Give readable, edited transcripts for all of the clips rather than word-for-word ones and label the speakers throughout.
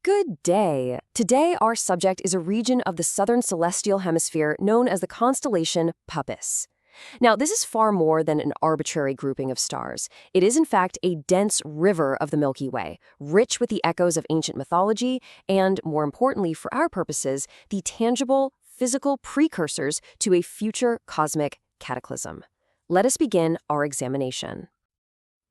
Speaker 1: Good day. Today, our subject is a region of the southern celestial hemisphere known as the constellation Puppis. Now, this is far more than an arbitrary grouping of stars. It is, in fact, a dense river of the Milky Way, rich with the echoes of ancient mythology and, more importantly for our purposes, the tangible, physical precursors to a future cosmic cataclysm. Let us begin our examination.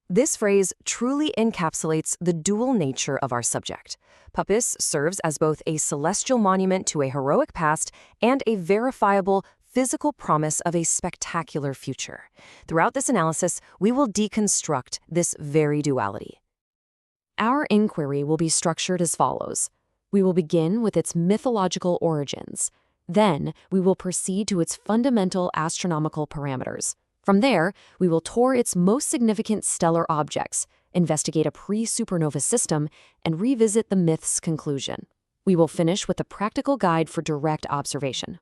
Speaker 1: This phrase truly encapsulates the dual nature of our subject. Puppis serves as both a celestial monument to a heroic past and a verifiable physical promise of a spectacular future. Throughout this analysis, we will deconstruct this very duality. Our inquiry will be structured as follows. We will begin with its mythological origins. Then, we will proceed to its fundamental astronomical parameters. From there, we will tour its most significant stellar objects, investigate a pre-supernova system, and revisit the myth's conclusion. We will finish with a practical guide for direct observation.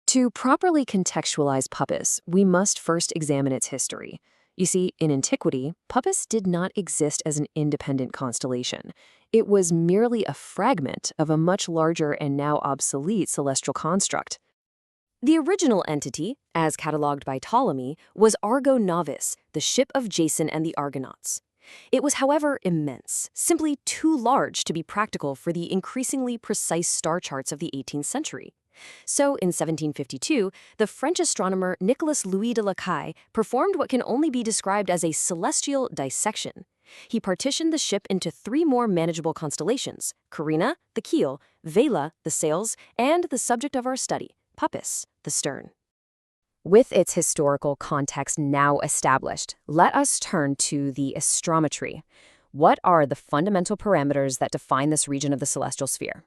Speaker 1: To properly contextualize Puppis, we must first examine its history. You see, in antiquity, Puppis did not exist as an independent constellation. It was merely a fragment of a much larger and now obsolete celestial construct. The original entity, as catalogued by Ptolemy, was Argo Navis, the ship of Jason and the Argonauts. It was, however, immense, simply too large to be practical for the increasingly precise star charts of the 18th century. So, in 1752, the French astronomer Nicolas-Louis de Lacaille performed what can only be described as a celestial dissection. He partitioned the ship into three more manageable constellations: Carina, the keel; Vela, the sails; and the subject of our study, Puppis, the stern. With its historical context now established, let us turn to the astrometry. What are the fundamental parameters that define this region of the celestial sphere?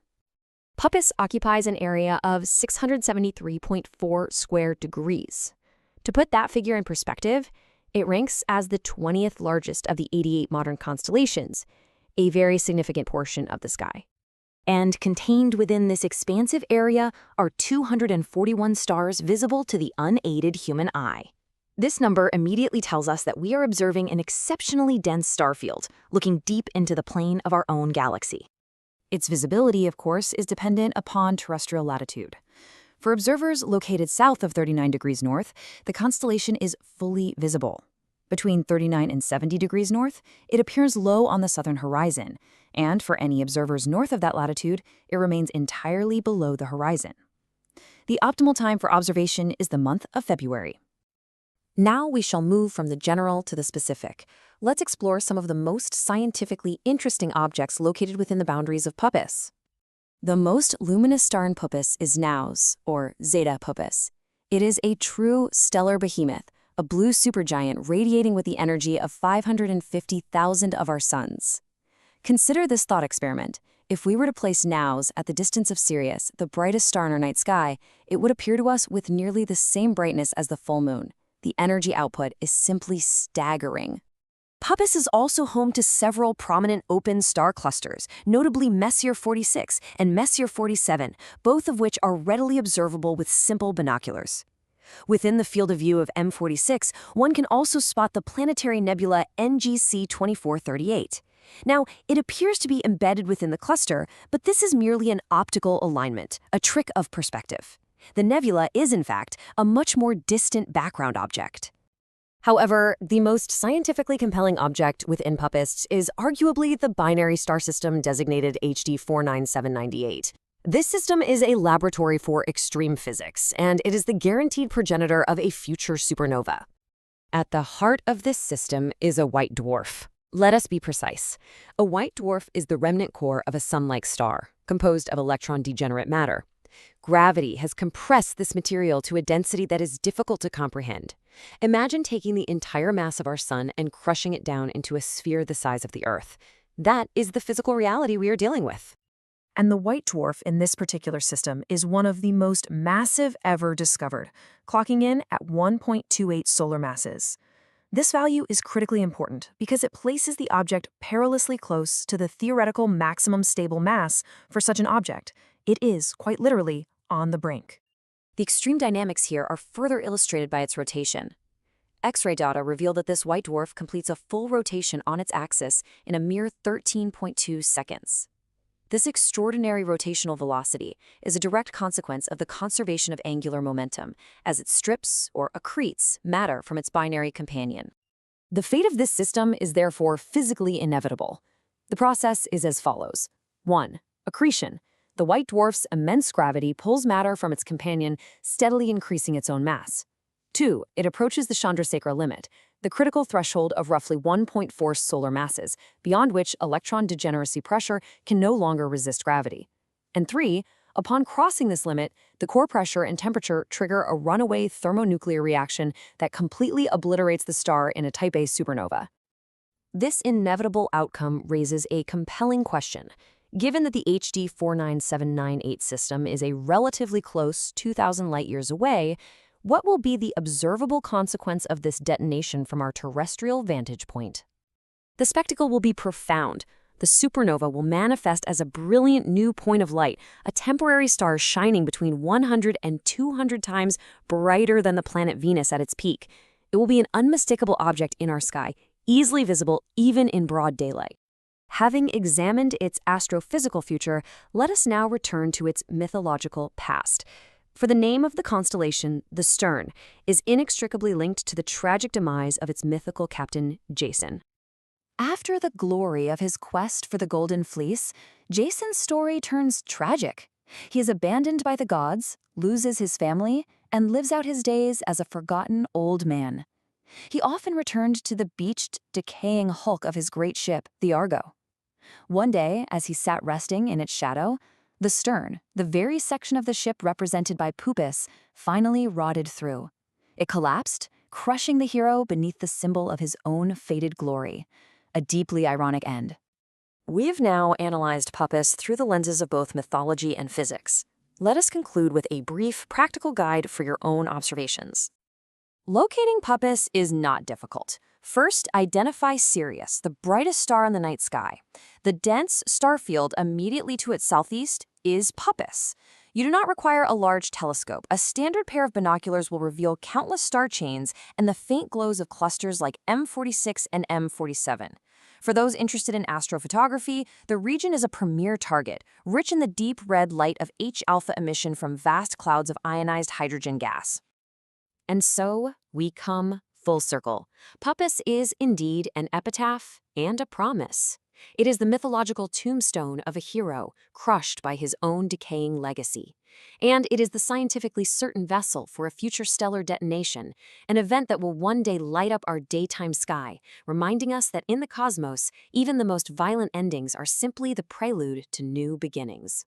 Speaker 1: Puppis occupies an area of 673.4 square degrees. To put that figure in perspective, it ranks as the 20th largest of the 88 modern constellations, a very significant portion of the sky. And contained within this expansive area are 241 stars visible to the unaided human eye. This number immediately tells us that we are observing an exceptionally dense star field, looking deep into the plane of our own galaxy. Its visibility, of course, is dependent upon terrestrial latitude. For observers located south of 39 degrees north, the constellation is fully visible. Between 39 and 70 degrees north, it appears low on the southern horizon, and for any observers north of that latitude, it remains entirely below the horizon. The optimal time for observation is the month of February. Now we shall move from the general to the specific. Let's explore some of the most scientifically interesting objects located within the boundaries of Puppis. The most luminous star in Puppis is Naus, or Zeta Puppis. It is a true stellar behemoth, a blue supergiant radiating with the energy of 550,000 of our suns. Consider this thought experiment. If we were to place Naus at the distance of Sirius, the brightest star in our night sky, it would appear to us with nearly the same brightness as the full moon. The energy output is simply staggering. Puppis is also home to several prominent open star clusters, notably Messier 46 and Messier 47, both of which are readily observable with simple binoculars. Within the field of view of M46, one can also spot the planetary nebula NGC 2438. Now, it appears to be embedded within the cluster, but this is merely an optical alignment, a trick of perspective. The nebula is, in fact, a much more distant background object. However, the most scientifically compelling object within Puppis is arguably the binary star system designated HD 49798. This system is a laboratory for extreme physics, and it is the guaranteed progenitor of a future supernova. At the heart of this system is a white dwarf. Let us be precise. A white dwarf is the remnant core of a sun-like star, composed of electron degenerate matter. Gravity has compressed this material to a density that is difficult to comprehend. Imagine taking the entire mass of our sun and crushing it down into a sphere the size of the Earth. That is the physical reality we are dealing with. And the white dwarf in this particular system is one of the most massive ever discovered, clocking in at 1.28 solar masses. This value is critically important because it places the object perilously close to the theoretical maximum stable mass for such an object. It is, quite literally, on the brink. The extreme dynamics here are further illustrated by its rotation. X-ray data reveal that this white dwarf completes a full rotation on its axis in a mere 13.2 seconds. This extraordinary rotational velocity is a direct consequence of the conservation of angular momentum, as it strips or accretes matter from its binary companion. The fate of this system is therefore physically inevitable. The process is as follows. 1. Accretion. The white dwarf's immense gravity pulls matter from its companion, steadily increasing its own mass. 2. It approaches the Chandrasekhar limit, the critical threshold of roughly 1.4 solar masses, beyond which electron degeneracy pressure can no longer resist gravity. And 3. Upon crossing this limit, the core pressure and temperature trigger a runaway thermonuclear reaction that completely obliterates the star in a Type A supernova. This inevitable outcome raises a compelling question. Given that the HD 49798 system is a relatively close 2,000 light-years away, what will be the observable consequence of this detonation from our terrestrial vantage point? The spectacle will be profound. The supernova will manifest as a brilliant new point of light, a temporary star shining between 100 and 200 times brighter than the planet Venus at its peak. It will be an unmistakable object in our sky, easily visible even in broad daylight. Having examined its astrophysical future, let us now return to its mythological past. For the name of the constellation, the Stern, is inextricably linked to the tragic demise of its mythical captain, Jason. After the glory of his quest for the Golden Fleece, Jason's story turns tragic. He is abandoned by the gods, loses his family, and lives out his days as a forgotten old man. He often returned to the beached, decaying hulk of his great ship, the Argo. One day, as he sat resting in its shadow, the stern, the very section of the ship represented by Puppis, finally rotted through. It collapsed, crushing the hero beneath the symbol of his own fated glory. A deeply ironic end. We have now analyzed Puppis through the lenses of both mythology and physics. Let us conclude with a brief, practical guide for your own observations. Locating Puppis is not difficult. First, identify Sirius, the brightest star in the night sky. The dense star field immediately to its southeast is Puppis. You do not require a large telescope. A standard pair of binoculars will reveal countless star chains and the faint glows of clusters like M46 and M47. For those interested in astrophotography, the region is a premier target, rich in the deep red light of H-alpha emission from vast clouds of ionized hydrogen gas. And so we come full circle. Puppis is indeed an epitaph and a promise. It is the mythological tombstone of a hero crushed by his own decaying legacy. And it is the scientifically certain vessel for a future stellar detonation, an event that will one day light up our daytime sky, reminding us that in the cosmos, even the most violent endings are simply the prelude to new beginnings.